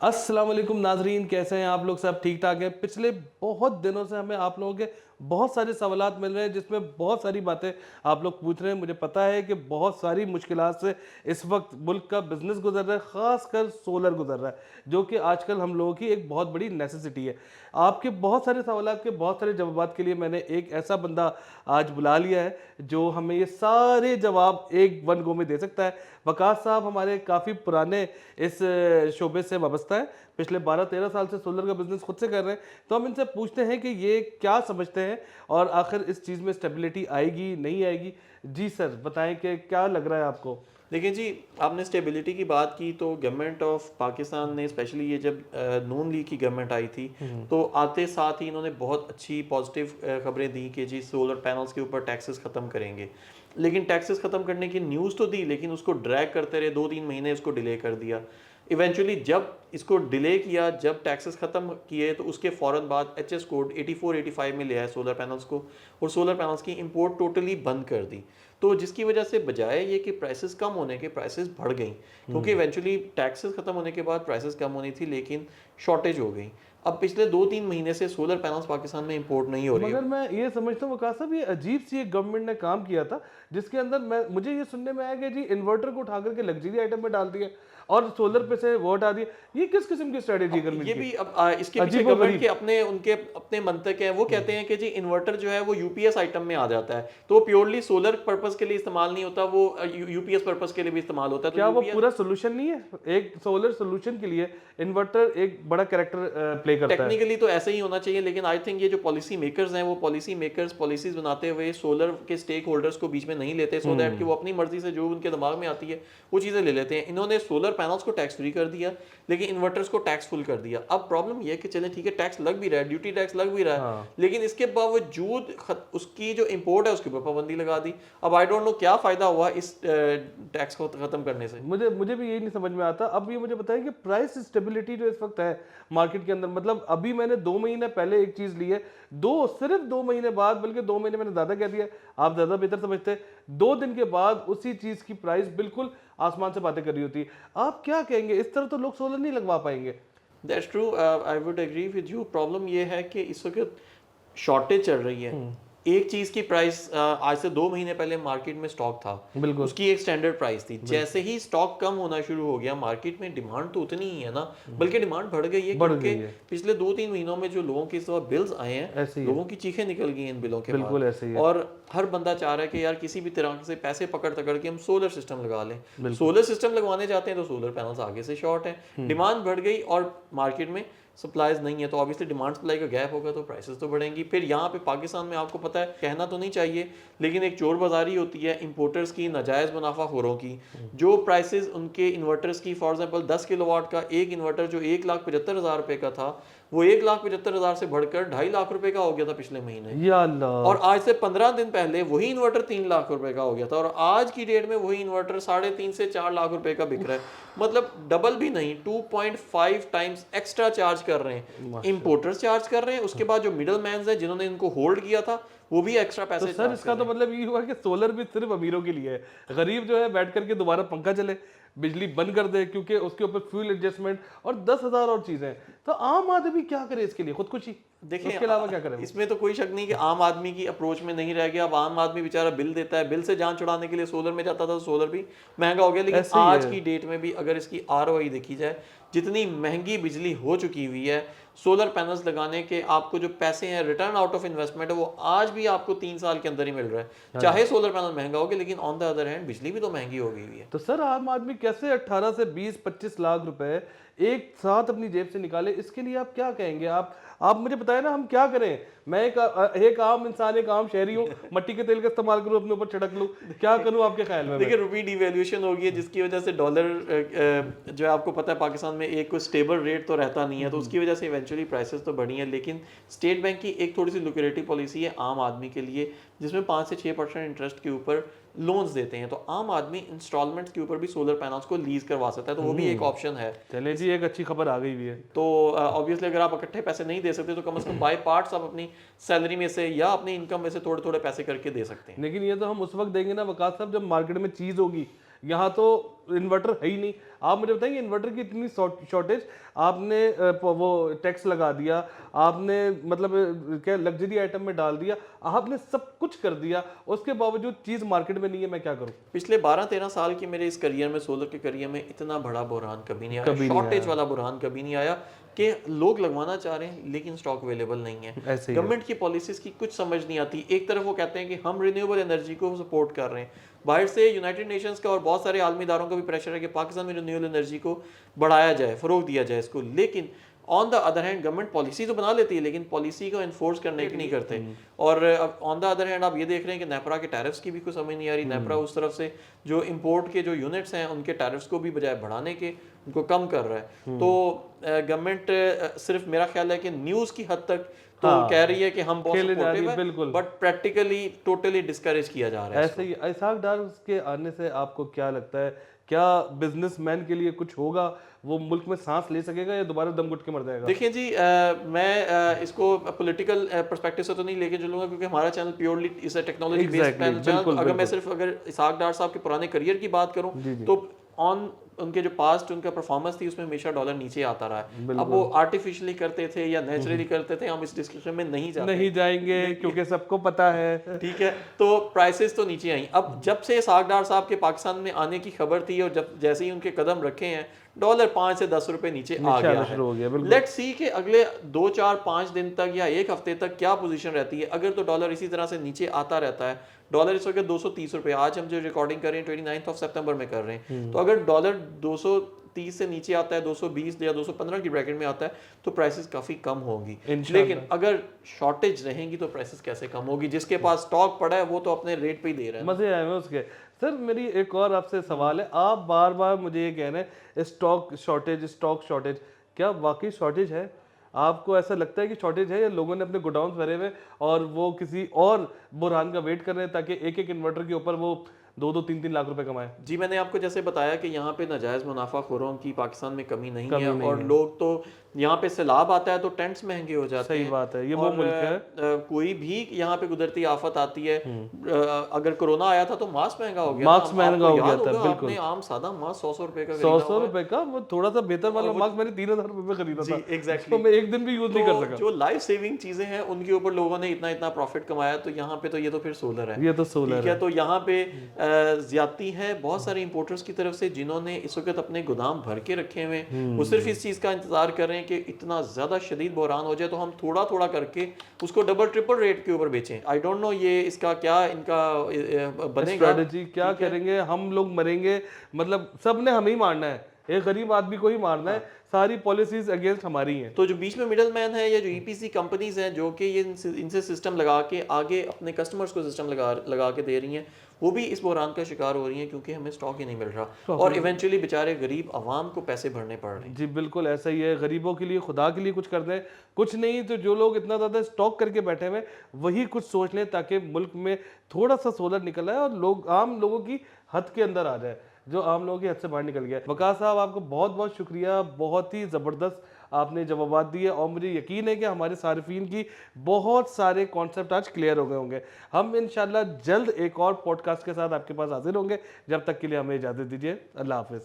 अस्सलाम वालेकुम नाजरीन, कैसे हैं आप लोग? सब ठीक ठाक हैं? पिछले बहुत दिनों से हमें आप लोगों के बहुत सारे सवालात मिल रहे हैं जिसमें बहुत सारी बातें आप लोग पूछ रहे हैं। मुझे पता है कि बहुत सारी मुश्किलात से इस वक्त मुल्क का बिजनेस गुजर रहा है, ख़ासकर सोलर गुजर रहा है, जो कि आजकल हम लोगों की एक बहुत बड़ी नेसेसिटी है। आपके बहुत सारे सवालात के बहुत सारे जवाबात के लिए मैंने एक ऐसा बंदा आज बुला लिया है जो हमें ये सारे जवाब एक वन गो में दे सकता है। वकास साहब हमारे काफ़ी पुराने इस शोबे से वाबस्ता है, पिछले 12-13 साल से सोलर का बिजनेस खुद से कर रहे हैं। तो हम इनसे पूछते हैं कि ये क्या समझते हैं और आखिर इस चीज़ में स्टेबिलिटी आएगी नहीं आएगी। जी सर, बताएं कि क्या लग रहा है आपको? देखिए जी, आपने स्टेबिलिटी की बात की तो गवर्नमेंट ऑफ पाकिस्तान ने स्पेशली ये जब नून लीग की गवर्नमेंट आई थी तो आते साथ ही इन्होंने बहुत अच्छी पॉजिटिव खबरें दी कि जी सोलर पैनल्स के ऊपर टैक्सेस ख़त्म करेंगे। लेकिन टैक्सेस ख़त्म करने की न्यूज़ तो दी, लेकिन उसको ड्रैग करते रहे, 2-3 महीने उसको डिले कर दिया। इवेंचुअली जब इसको डिले किया, जब टैक्सेस ख़त्म किए तो उसके फ़ौरन बाद एचएस कोड 84-85 में लिया है सोलर पैनल्स को, और सोलर पैनल्स की इंपोर्ट टोटली बंद कर दी। तो जिसकी वजह से बजाय ये कि प्राइसेस कम होने के प्राइसेस बढ़ गई, क्योंकि इवेंचुअली टैक्सेस खत्म होने के बाद प्राइसेस कम होनी थी लेकिन शॉर्टेज हो गई। अब पिछले 2-3 महीने से सोलर पैनल्स पाकिस्तान में इंपोर्ट नहीं हो रही मगर है। मैं ये समझता हूँ वकास साहब, ये अजीब सी एक गवर्नमेंट ने काम किया था जिसके अंदर मुझे ये सुनने में आया कि जी इन्वर्टर को उठा करके लग्जरी आइटम में डाल दिया और सोलर पे से वो हटा दिया। ये किस किस्म की स्ट्रेटेजी अब गवर्नमेंट ये की? भी अब इसके पीछे अजीबो गवर्नमेंट के गरीब। अपने उनके अपने मंतक है। वो कहते हैं कि जी इन्वर्टर जो है वो यूपीएस आइटम में आ जाता है, तो प्योरली सोलर पर्पस के लिए इस्तेमाल नहीं होता, वो यूपीएस पर्पस के लिए भी इस्तेमाल होता है। तो क्या वो यूपीएस पूरा सोल्यूशन नहीं है? एक सोलर सोल्यूशन के लिए इन्वर्टर एक बड़ा कैरेक्टर प्ले करता है। टेक्निकली तो ऐसे ही होना चाहिए, लेकिन आई थिंक ये जो पॉलिसी मेकर्स हैं वो पॉलिसी मेकर्स पॉलिसीज बनाते हुए सोलर के स्टेक होल्डर्स को बीच में नहीं लेते, सो दैट कि वो अपनी मर्जी से जो उनके दिमाग में आती है वो चीज़ें ले लेते हैं। इन्होंने सोलर पैनल्स को टैक्स फ्री कर दिया लेकिन इन्वर्टर्स को टैक्स फुल कर दिया। अब प्रॉब्लम यह है कि चले ठीक है, टैक्स लग भी रहा है, ड्यूटी टैक्स लग भी रहा है, हाँ। लेकिन इसके बावजूद उसकी जो इंपोर्ट है उसके ऊपर पाबंदी लगा दी। अब आई डोंट नो क्या फ़ायदा हुआ इस टैक्स को ख़त्म करने से। मुझे मुझे भी यही नहीं समझ में आता। अब ये मुझे बताएं कि प्राइस स्टेबिलिटी जो इस वक्त है मार्केट के अंदर, मतलब अभी मैंने 2 महीने पहले एक चीज ली है, सिर्फ 2 महीने बाद, बल्कि 2 महीने मैंने ज्यादा कह दिया, आप ज्यादा बेहतर समझते हैं, 2 दिन के बाद उसी चीज की प्राइस बिल्कुल आसमान से बातें कर रही होती है। आप क्या कहेंगे? इस तरह तो लोग सोलर नहीं लगवा पाएंगे। That's true, I would agree with you. Problem ये है कि इस वक्त शॉर्टेज चल रही है। एक चीज़ की प्राइस आज से 2 महीने पहले मार्केट में स्टॉक था, बिल्कुल। उसकी एक स्टैंडर्ड प्राइस थी। जैसे ही स्टॉक कम होना शुरू हो गया मार्केट में, डिमांड तो उतनी ही है ना, बल्कि डिमांड बढ़ गई है, बढ़ क्योंकि गई है। पिछले 2-3 महीनों में जो लोगों के इस दफा बिल्स आए हैं, ऐसे ही है। लोगों की चीखें निकल गई हैं इन बिलों के बाद। बिल्कुल ऐसे ही है। और हर बंदा चाह रहा है कि यार किसी भी तरह से पैसे पकड़ तकड़ के हम सोलर सिस्टम लगा लें। बिल्कुल। सोलर सिस्टम लगवाने जाते हैं तो सोलर पैनल्स आगे से शॉर्ट है, डिमांड बढ़ गई और मार्केट में सप्लाईज नहीं है, तो ऑब्वियसली डिमांड सप्लाई का गैप होगा तो प्राइसेस तो बढ़ेंगी। फिर यहाँ पे पाकिस्तान में आपको पता है, कहना तो नहीं चाहिए लेकिन एक चोर बाजारी होती है इंपोर्टर्स की, नाजायज़ मुनाफाखोरों की। जो प्राइसेस उनके इन्वर्टर्स की, फॉर एग्जांपल 10 किलोवाट का एक इन्वर्टर जो 1,75,000 रुपये का था, वो 1,75,000 से बढ़कर 2.5 लाख रुपए का हो गया था पिछले महीने। या अल्लाह। और आज से 15 दिन पहले वही इन्वर्टर 3 लाख रुपए का हो गया था, और आज की डेट में वही इन्वर्टर 3.5 से 4 लाख रुपए का बिक रहा है। मतलब डबल भी नहीं, 2.5 टाइम्स एक्स्ट्रा चार्ज कर रहे हैं। इंपोर्टर्स चार्ज कर रहे हैं, उसके बाद जो मिडल मैन है जिन्होंने इनको होल्ड किया था वो भी एक्स्ट्रा तो पैसे सर चार्ज इसका कर तो रहे हैं। मतलब ये हुआ कि सोलर भी सिर्फ अमीरों के लिए है। गरीब जो है बैठ करके दोबारा पंखा चले, बिजली बंद कर दे, क्योंकि उसके ऊपर फ्यूल एडजस्टमेंट और 10,000 और चीजें। तो आम आदमी क्या करे इसके लिए? खुदकुशी, देखिए, उसके अलावा क्या करे वो? इसमें तो कोई शक नहीं कि आम आदमी की अप्रोच में नहीं रह गया। अब आम आदमी बेचारा बिल देता है, बिल से जान छुड़ाने के लिए सोलर में जाता था, तो सोलर भी महंगा हो गया। लेकिन ऐसे ही आज है। की डेट में भी अगर इसकी आरओआई देखी जाए, जितनी महंगी बिजली हो चुकी हुई है, सोलर पैनल्स लगाने के आपको जो पैसे हैं, रिटर्न आउट ऑफ इन्वेस्टमेंट है, वो आज भी आपको 3 साल के अंदर ही मिल रहा है। चाहे सोलर पैनल महंगा हो गया, लेकिन ऑन द अदर हैंड बिजली भी तो महंगी हो गई हुई है। तो सर आम आदमी कैसे 18 से 20-25 लाख रुपए एक साथ अपनी जेब से निकाले? इसके लिए आप क्या कहेंगे? आप मुझे बताएं ना, हम क्या करें? मैं एक आम इंसान, एक आम शहरी हूँ, मट्टी के तेल का इस्तेमाल करूँ, अपने ऊपर छिड़क लूँ, क्या करूँ आपके ख्याल में मैं? देखिए, रुपी डिवैल्यूएशन हो गई है, जिसकी वजह से डॉलर जो है, आपको पता है पाकिस्तान में एक कोई स्टेबल रेट तो रहता नहीं है, तो उसकी वजह से इवेंचुअली प्राइसेस तो बढ़ी हैं। लेकिन स्टेट बैंक की एक थोड़ी सी लुक्रेटिव पॉलिसी है आम आदमी के लिए, जिसमें 5 से 6% इंटरेस्ट के ऊपर लोन्स देते हैं, तो आम आदमी इंस्टॉलमेंट्स के ऊपर भी सोलर पैनल्स को लीज करवा सकता है, तो वो भी एक ऑप्शन है। चले जी, एक अच्छी खबर आ गई हुई है। तो ऑब्वियसली अगर आप इकट्ठे पैसे नहीं दे सकते तो कम से कम बाय पार्ट्स आप अपनी सैलरी में से या अपनी इनकम में से थोड़े थोड़े पैसे करके दे सकते हैं। लेकिन ये तो हम उस वक्त देंगे ना वकास साहब, जब मार्केट में चीज होगी। यहाँ तो इन्वर्टर है ही नहीं। आप मुझे बताइए इन्वर्टर की इतनी शॉर्टेज, आपने वो टैक्स लगा दिया, आपने मतलब क्या लग्जरी आइटम में डाल दिया, आपने सब कुछ कर दिया, उसके बावजूद चीज़ मार्केट में नहीं है, मैं क्या करूँ? पिछले 12-13 साल की मेरे इस करियर में, सोलर के करियर में, इतना बड़ा बुरहान कभी नहीं आया, शॉर्टेज वाला बुरहान कभी नहीं आया कि लोग लगवाना चाह रहे हैं लेकिन स्टॉक अवेलेबल नहीं है। ऐसे ही है। गवर्नमेंट की पॉलिसीज की कुछ समझ नहीं आती। एक तरफ वो कहते हैं कि हम रिन्यूएबल एनर्जी को सपोर्ट कर रहे हैं, बाहर से यूनाइटेड नेशंस का और बहुत सारे आलमी इदारों का भी प्रेशर है कि पाकिस्तान में रिन्यूएबल एनर्जी को बढ़ाया जाए, फरोग दिया जाए इसको। लेकिन on the other hand government policy तो बना लेती है लेकिन पॉलिसी को इन्फोर्स करने की नहीं करते। और अब ऑन द अदर हैंड आप ये देख रहे हैं कि नेपरा के टैरिफ्स की भी कुछ समझ नहीं आ रही। नेपरा उस तरफ से जो इंपोर्ट के जो यूनिट्स हैं उनके टैरिफ्स को भी बजाय बढ़ाने के उनको कम कर रहा है। तो गवर्नमेंट सिर्फ मेरा ख्याल है कि न्यूज़ की हद तक तो कह रही है कि हम बहुत सपोर्टिव हैं, बट प्रैक्टिकली टोटली डिस्करेज किया जा रहा है। ऐसे ही इसहाक डार के आने से आपको क्या लगता है, क्या बिजनेसमैन के लिए कुछ होगा? वो मुल्क में सांस ले सकेगा या दोबारा दम घुट के मर जाएगा? देखिए जी, मैं इसको पॉलिटिकल पर्सपेक्टिव से तो नहीं लेके चलूंगा क्योंकि हमारा चैनल प्योरली इस टेक्नोलॉजी बेस्ड चैनल। अगर मैं सिर्फ अगर इसहाक डार साहब के पुराने करियर की बात करूं तो ऑन उनके जो पास्ट उनका परफॉर्मेंस थी उसमें हमेशा डॉलर नीचे आता रहा है। अब वो आर्टिफिशियली करते थे या नेचुरली करते थे, हम इस डिस्कशन में नहीं जाएंगे क्योंकि सबको पता है। ठीक है, तो प्राइसेस तो नीचे आई। अब जब से इसहाक डार साहब के पाकिस्तान में आने की खबर थी और जब जैसे ही उनके कदम रखे हैं, डॉलर 5 से 10 रुपए नीचे आ गया है। लेट्स सी कि अगले 2, 4, 5 दिन तक या एक हफ्ते तक क्या पोजीशन रहती है। अगर तो डॉलर इसी तरह से नीचे आता रहता है, डॉलर इस वक्त 230 रुपए, आज हम जो रिकॉर्डिंग कर रहे हैं 29 सितंबर में कर रहे हैं, तो अगर डॉलर 230 से नीचे आता है, 220 या 215 की ब्रैकेट में आता है, तो प्राइसेस काफी कम होगी। लेकिन अगर शॉर्टेज रहेंगी तो प्राइसेस कैसे कम होगी? जिसके पास स्टॉक पड़ा है वो तो अपने रेट पे ही दे रहा है। मजे आए हैं उसके। सर मेरी एक और आपसे सवाल है, आप बार बार मुझे ये कह रहे हैं स्टॉक शॉर्टेज, क्या वाकई शॉर्टेज है? आपको ऐसा लगता है कि शॉर्टेज है या लोगों ने अपने गोडाउन भरे हुए और वो किसी और बुरहान का वेट कर रहे हैं ताकि एक एक इन्वर्टर के ऊपर वो 2-2, 3-3 लाख रुपए कमाए? जी, मैंने आपको जैसे बताया कि यहाँ पे नाजायज़ मुनाफाखोरों की पाकिस्तान में कमी नहीं है और लोग तो यहाँ पे सैलाब आता है तो टेंट्स महंगे हो जाते हैं। सही बात है, ये वो मुल्क है। कोई भी यहाँ पे कुदरती आफत आती है, अगर कोरोना आया था तो मास्क महंगा हो गया, मास्क महंगा हो गया था। बिल्कुल, आपने आम सादा मास्क 100 रुपए का 100 रुपए का, वो थोड़ा सा बेहतर वाला मास्क मैंने 3000 रुपए में खरीदा था। एग्जैक्टली, तो मैं एक दिन भी यूज नहीं कर सका। जो लाइफ सेविंग चीजें हैं उनके ऊपर लोगों ने इतना प्रॉफिट कमाया, तो यहाँ पे तो ये तो फिर सोलर है। ये तो सोलर है। तो यहाँ पे ज्यादती है बहुत सारे इंपोर्टर्स की तरफ से जिन्होंने इस वक्त अपने गोदाम भर के रखे हुए हैं। वो सिर्फ इस चीज का इंतजार कर रहे हैं कि इतना ज्यादा शदीद बहरान हो जाए तो हम थोड़ा थोड़ा करके उसको डबल ट्रिपल रेट के ऊपर बेचें। आई डोंट नो ये इसका क्या इनका बनेगा स्ट्रेटजी, क्या करेंगे? हम लोग मरेंगे, मतलब सबने हमें ही मारना है, एक गरीब आदमी को ही मारना है, सारी पॉलिसीज अगेंस्ट हमारी हैं। तो जो बीच में मिडल मैन है या जो ईपीसी कंपनीज हैं जो कि ये इनसे सिस्टम लगा के आगे अपने कस्टमर्स को सिस्टम लगा के दे रही हैं, वो भी इस बहरान का शिकार हो रही हैं क्योंकि हमें स्टॉक ही नहीं मिल रहा और इवेंचुअली बेचारे गरीब आवाम को पैसे भरने पड़ रहे हैं। जी बिल्कुल ऐसा ही है, गरीबों के लिए खुदा के लिए कुछ कर दें, कुछ नहीं तो जो लोग इतना ज़्यादा स्टॉक करके बैठे हुए वही कुछ सोच लें ताकि मुल्क में थोड़ा सा सोलर निकल आए और लोग आम लोगों की हद के अंदर आ जाए, जो आम लोगों की हद से बाहर निकल गया। वकास साहब आपको बहुत बहुत शुक्रिया, बहुत ही ज़बरदस्त आपने जवाब दिए और मुझे यकीन है कि हमारे सारिफीन की बहुत सारे कॉन्सेप्ट आज क्लियर हो गए होंगे। हम इंशाल्लाह जल्द एक और पॉडकास्ट के साथ आपके पास हाजिर होंगे। जब तक के लिए हमें इजाज़त दीजिए, अल्लाह हाफिज़।